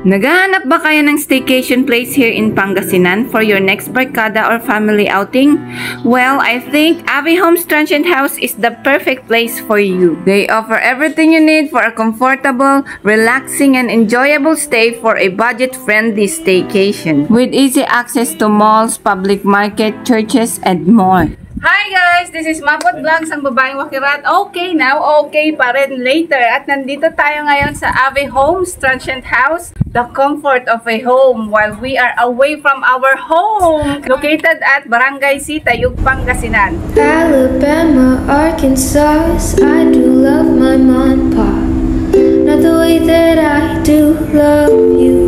Naghahanap ba kayo ng staycation place here in Pangasinan for your next barkada or family outing? Well, I think Avi Homes Transient House is the perfect place for you. They offer everything you need for a comfortable, relaxing, and enjoyable stay for a budget-friendly staycation with easy access to malls, public market, churches, and more. Hi guys! This is Mapot Vlogs, ang babaeng wakirat. Okay now, okay pa rin later. At nandito tayo ngayon sa Avi Homes Transient House, the comfort of a home while we are away from our home. Located at Barangay C, Tayug Pangasinan. Alabama, Arkansas, I do love my mom and pop. Not the way that I do love you.